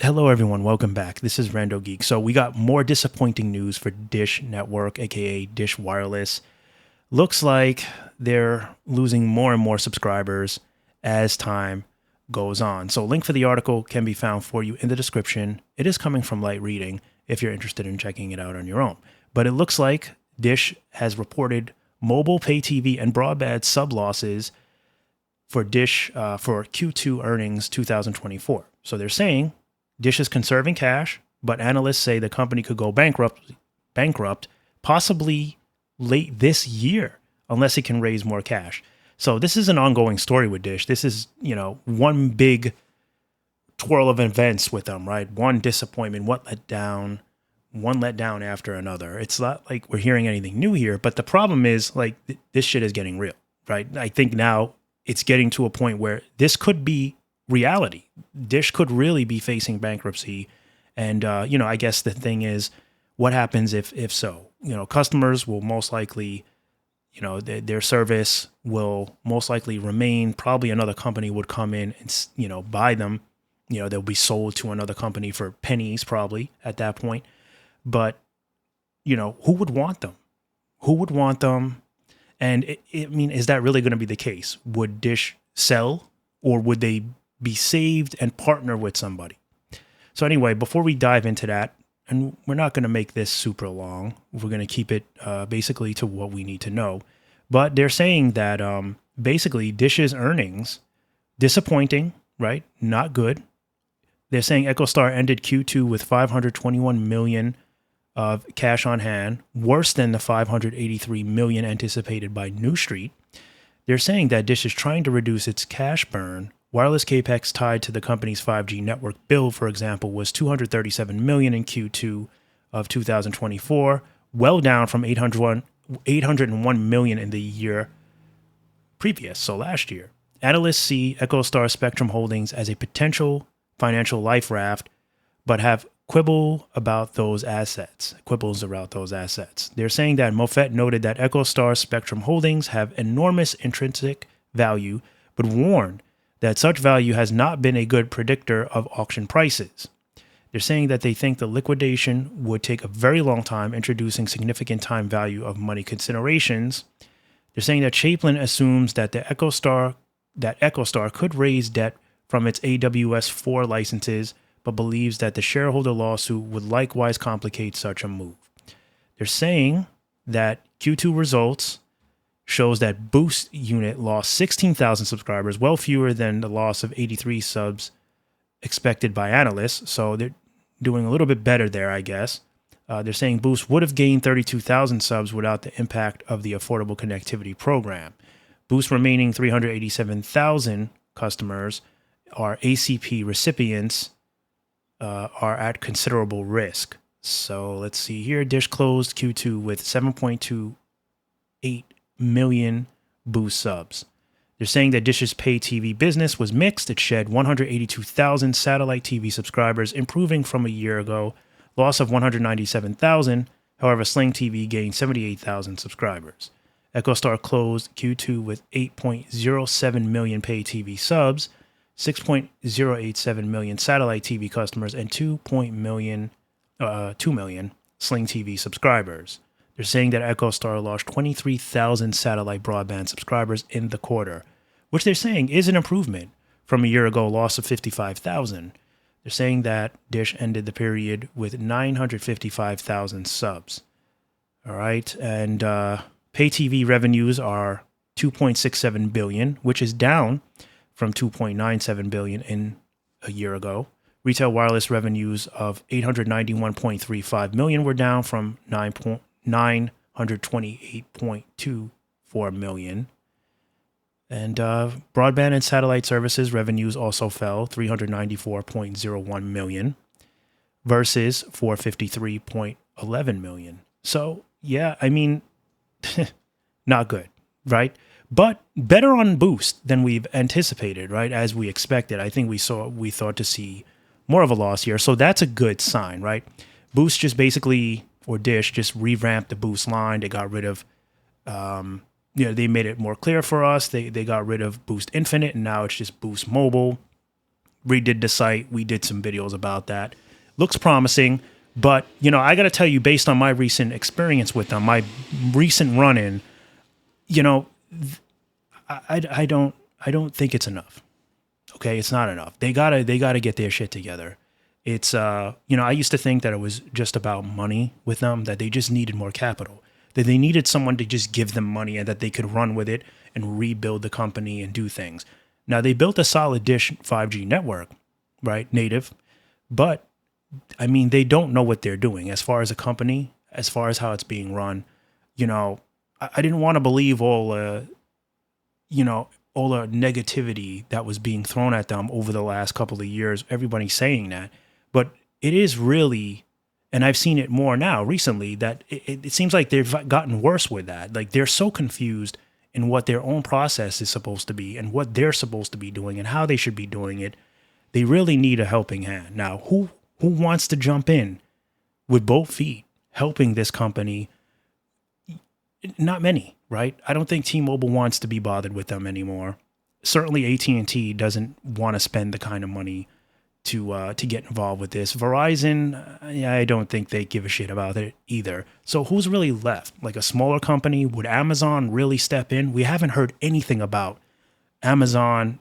Hello, everyone. Welcome back. This is RandoGEEK. So we got more disappointing news for Dish Network, aka Dish Wireless. Looks like they're losing more and more subscribers as time goes on. So link for the article can be found for you in the description. It is coming from Light Reading if you're interested in checking it out on your own. But it looks like Dish has reported mobile pay TV and broadband sub losses for Dish for Q2 earnings 2024. So they're saying Dish is conserving cash, but analysts say the company could go bankrupt possibly late this year unless it can raise more cash. So this is an ongoing story with Dish. This is, one big twirl of events with them, right? One disappointment, one letdown after another. It's not like we're hearing anything new here, but the problem is this shit is getting real, right? I think now it's getting to a point where this could be reality. Dish could really be facing bankruptcy. And, I guess the thing is, what happens if so? Customers will most likely, their service will most likely remain. Probably another company would come in and, buy them. They'll be sold to another company for pennies probably at that point. But, who would want them? Who would want them? And is that really going to be the case? Would Dish sell, or would they be saved and partner with somebody? So anyway, before we dive into that, and we're not going to make this super long, we're going to keep it basically to what we need to know. But they're saying that basically Dish's earnings, disappointing, right? Not good. They're saying EchoStar ended Q2 with $521 million of cash on hand, worse than the $583 million anticipated by New Street. They're saying that Dish is trying to reduce its cash burn. Wireless capex tied to the company's 5G network build, for example, was $237 million in Q2 of 2024, well down from $801 million in the year previous, so last year. Analysts see EchoStar Spectrum Holdings as a potential financial life raft, but have quibbles about those assets. They're saying that Moffett noted that EchoStar Spectrum Holdings have enormous intrinsic value, but warned that such value has not been a good predictor of auction prices. They're saying that they think the liquidation would take a very long time, introducing significant time value of money considerations. They're saying that Chaplin assumes that EchoStar could raise debt from its AWS-4 licenses, but believes that the shareholder lawsuit would likewise complicate such a move. They're saying that Q2 results shows that Boost unit lost 16,000 subscribers, well fewer than the loss of 83 subs expected by analysts. So they're doing a little bit better there, I guess. They're saying Boost would have gained 32,000 subs without the impact of the Affordable Connectivity Program. Boost remaining 387,000 customers are ACP recipients are at considerable risk. So let's see here. Dish closed Q2 with 7.28 million Boost subs. They're saying that Dish's pay TV business was mixed. It shed 182,000 satellite TV subscribers, improving from a year ago. Loss of 197,000. However, Sling TV gained 78,000 subscribers. EchoStar closed Q2 with 8.07 million pay TV subs, 6.087 million satellite TV customers, and 2 million Sling TV subscribers. They're saying that EchoStar lost 23,000 satellite broadband subscribers in the quarter, which they're saying is an improvement from a year ago loss of 55,000. They're saying that Dish ended the period with 955,000 subs. All right, and pay TV revenues are $2.67 billion, which is down from $2.97 billion in a year ago. Retail wireless revenues of $891.35 million were down from $928.24 million. And broadband and satellite services revenues also fell $394.01 million versus $453.11 million. So, yeah, not good, right? But better on Boost than we've anticipated, right? As we expected. I think we thought to see more of a loss here. So that's a good sign, right? Boost just basically, or Dish just revamped the Boost line. They got rid of, they made it more clear for us. They got rid of Boost Infinite, and now it's just Boost Mobile. redid the site. We did some videos about that. Looks promising, but I got to tell you, based on my recent experience with them, my recent run-in, I don't think it's enough. Okay, it's not enough. They gotta get their shit together. It's I used to think that it was just about money with them, that they just needed more capital, that they needed someone to just give them money and that they could run with it and rebuild the company and do things. Now they built a solid Dish 5G network, right, native, but I mean they don't know what they're doing as far as a company, as far as how it's being run. I didn't want to believe all all the negativity that was being thrown at them over the last couple of years. Everybody's saying that, but it is really, and I've seen it more now recently, that it seems like they've gotten worse with that. Like they're so confused in what their own process is supposed to be and what they're supposed to be doing and how they should be doing it. They really need a helping hand. Now, who wants to jump in with both feet helping this company? Not many, right? I don't think T-Mobile wants to be bothered with them anymore. Certainly AT&T doesn't want to spend the kind of money to get involved with this. Verizon, I don't think they give a shit about it either. So who's really left? Like a smaller company? Would Amazon really step in? We haven't heard anything about Amazon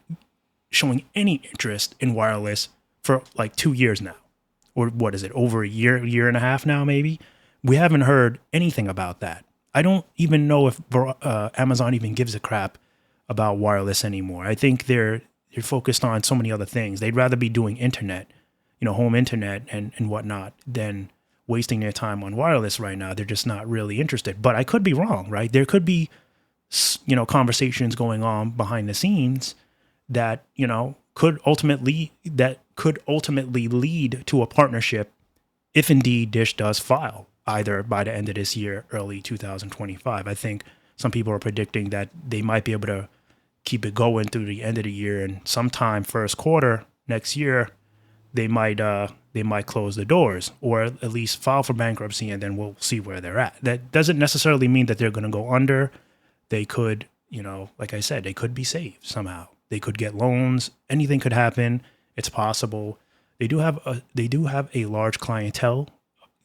showing any interest in wireless for like 2 years now. Or what is it, over a year and a half now maybe? We haven't heard anything about that. I don't even know if Amazon even gives a crap about wireless anymore. I think they're focused on so many other things. They'd rather be doing internet, home internet and whatnot, than wasting their time on wireless right now. They're just not really interested. But I could be wrong, right? There could be, conversations going on behind the scenes that, could ultimately lead to a partnership if indeed Dish does file, either by the end of this year, early 2025. I think some people are predicting that they might be able to keep it going through the end of the year, and sometime first quarter next year, they might close the doors or at least file for bankruptcy, and then we'll see where they're at. That doesn't necessarily mean that they're going to go under. They could, like I said, they could be saved somehow. They could get loans. Anything could happen. It's possible. They do have a large clientele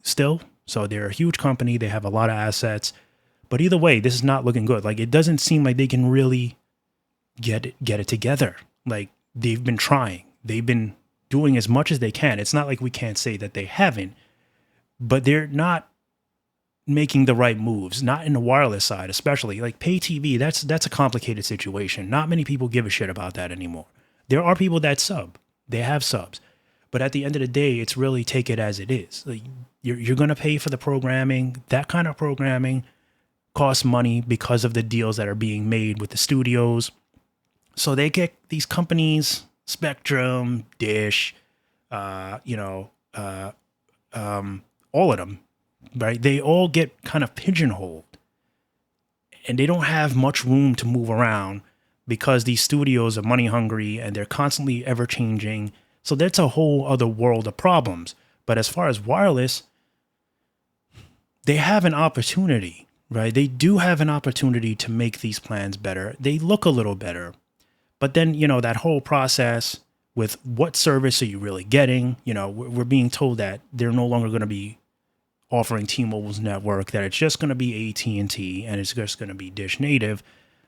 still. So they're a huge company. They have a lot of assets. But either way, this is not looking good. Like, it doesn't seem like they can really get it together. Like, they've been trying. They've been doing as much as they can. It's not like we can't say that they haven't. But they're not making the right moves. Not in the wireless side, especially. Like, pay TV, that's a complicated situation. Not many people give a shit about that anymore. There are people that sub. They have subs. But at the end of the day, it's really take it as it is. Like, you're going to pay for the programming. That kind of programming costs money because of the deals that are being made with the studios. So they get these companies, Spectrum, Dish, all of them, right? They all get kind of pigeonholed. And they don't have much room to move around because these studios are money hungry and they're constantly ever changing. So that's a whole other world of problems. But as far as wireless, they have an opportunity, right? They do have an opportunity to make these plans better. They look a little better. But then, that whole process with what service are you really getting? We're being told that they're no longer going to be offering T-Mobile's network, that it's just going to be AT&T and it's just going to be Dish Native.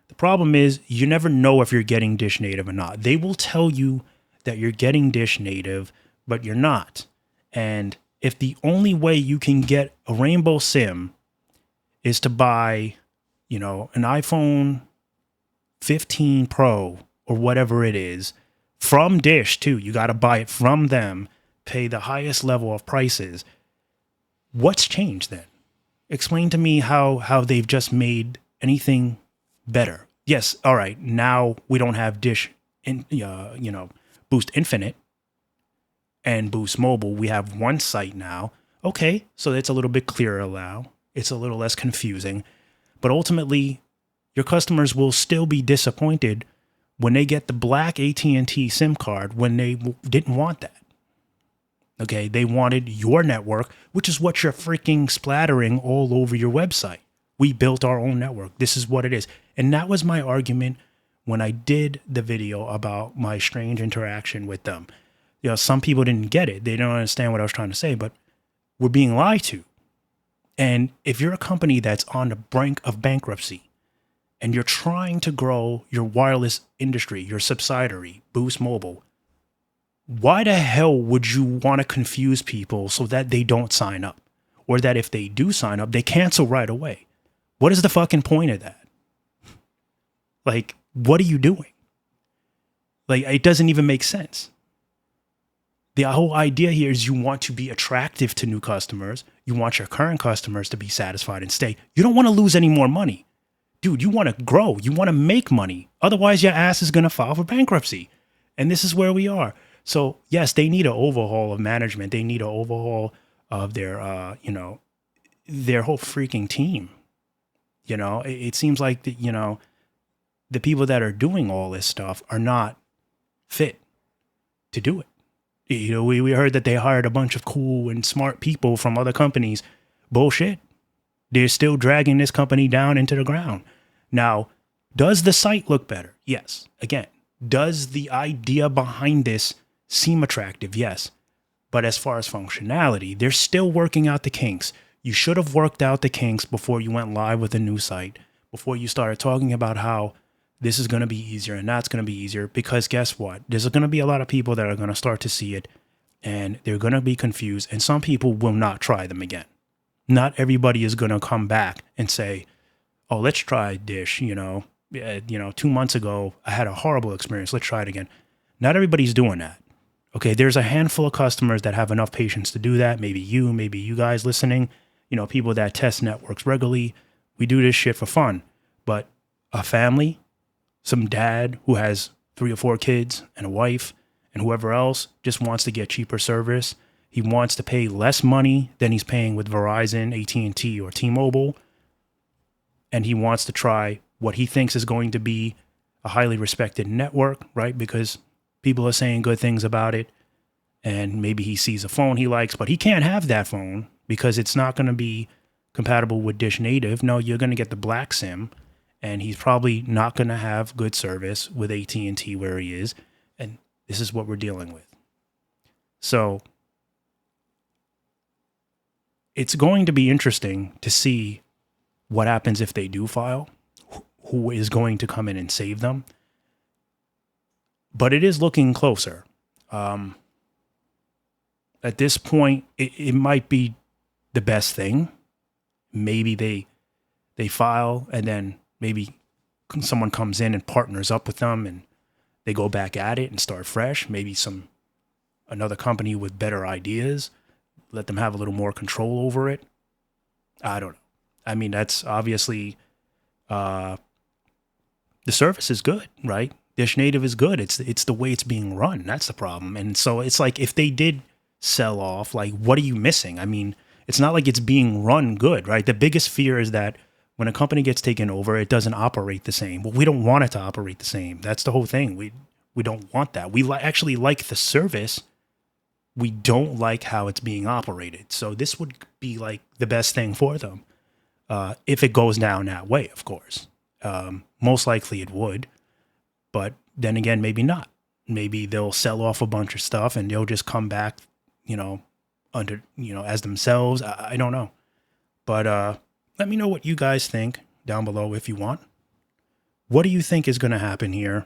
The problem is you never know if you're getting Dish Native or not. They will tell you that you're getting Dish Native, but you're not. And if the only way you can get a Rainbow SIM is to buy, an iPhone 15 Pro or whatever it is from Dish too, you got to buy it from them, pay the highest level of prices. What's changed then? Explain to me how they've just made anything better. Yes, all right, now we don't have Dish, Boost Infinite and Boost Mobile. We have one site now. Okay, so it's a little bit clearer now. It's a little less confusing. But ultimately, your customers will still be disappointed when they get the black AT&T SIM card when they didn't want that. Okay, they wanted your network, which is what you're freaking splattering all over your website. We built our own network. This is what it is. And that was my argument when I did the video about my strange interaction with them. Some people didn't get it. They don't understand what I was trying to say, but we're being lied to. And if you're a company that's on the brink of bankruptcy and you're trying to grow your wireless industry, your subsidiary, Boost Mobile, why the hell would you want to confuse people so that they don't sign up? Or that if they do sign up, they cancel right away? What is the fucking point of that? Like, what are you doing? Like, it doesn't even make sense. The whole idea here is you want to be attractive to new customers. You want your current customers to be satisfied and stay. You don't want to lose any more money. Dude, you want to grow. You want to make money. Otherwise, your ass is going to file for bankruptcy. And this is where we are. So, yes, they need an overhaul of management. They need an overhaul of their, their whole freaking team. It seems like, the people that are doing all this stuff are not fit to do it. We heard that they hired a bunch of cool and smart people from other companies. Bullshit. They're still dragging this company down into the ground. Now, does the site look better? Yes. Again, does the idea behind this seem attractive? Yes. But as far as functionality, they're still working out the kinks. You should have worked out the kinks before you went live with a new site, before you started talking about how this is going to be easier and that's going to be easier, because guess what? There's going to be a lot of people that are going to start to see it and they're going to be confused, and some people will not try them again. Not everybody is going to come back and say, oh, let's try Dish. 2 months ago, I had a horrible experience. Let's try it again. Not everybody's doing that. Okay. There's a handful of customers that have enough patience to do that. Maybe you guys listening, people that test networks regularly. We do this shit for fun, but a family, some dad who has 3 or 4 kids and a wife and whoever else just wants to get cheaper service. He wants to pay less money than he's paying with Verizon, at&t, or T-Mobile. And he wants to try what he thinks is going to be a highly respected network, right? Because people are saying good things about it. And maybe he sees a phone he likes, but he can't have that phone because it's not going to be compatible with Dish Native. No, you're going to get the black SIM. And he's probably not going to have good service with AT&T where he is. And this is what we're dealing with. So it's going to be interesting to see what happens if they do file, who is going to come in and save them. But it is looking closer. At this point, it might be the best thing. Maybe they file and then maybe someone comes in and partners up with them and they go back at it and start fresh. Maybe another company with better ideas, let them have a little more control over it. I don't know. I mean, that's obviously, the service is good, right? Dish Native is good. It's the way it's being run. That's the problem. And so it's like, if they did sell off, like, what are you missing? I mean, it's not like it's being run good, right? The biggest fear is that when a company gets taken over, it doesn't operate the same. Well, we don't want it to operate the same. That's the whole thing. We don't want that. We actually like the service. We don't like how it's being operated. So this would be like the best thing for them. If it goes down that way, of course. Most likely it would. But then again, maybe not. Maybe they'll sell off a bunch of stuff and they'll just come back, as themselves. I don't know. But let me know what you guys think down below if you want. What do you think is going to happen here?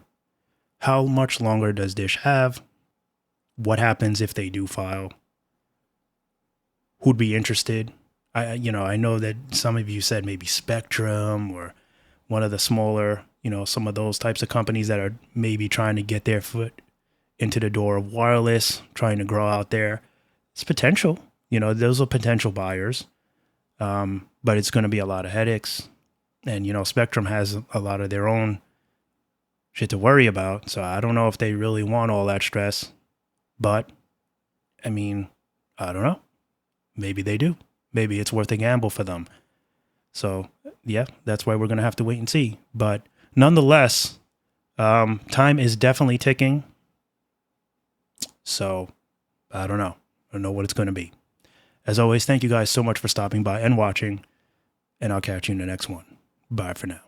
How much longer does Dish have? What happens if they do file? Who'd be interested? I know that some of you said maybe Spectrum or one of the smaller, some of those types of companies that are maybe trying to get their foot into the door of wireless, trying to grow out there. It's potential. Those are potential buyers. But it's going to be a lot of headaches. And, Spectrum has a lot of their own shit to worry about. So I don't know if they really want all that stress. But, I mean, I don't know. Maybe they do. Maybe it's worth a gamble for them. So, yeah, that's why we're going to have to wait and see. But nonetheless, time is definitely ticking. So, I don't know. I don't know what it's going to be. As always, thank you guys so much for stopping by and watching. And I'll catch you in the next one. Bye for now.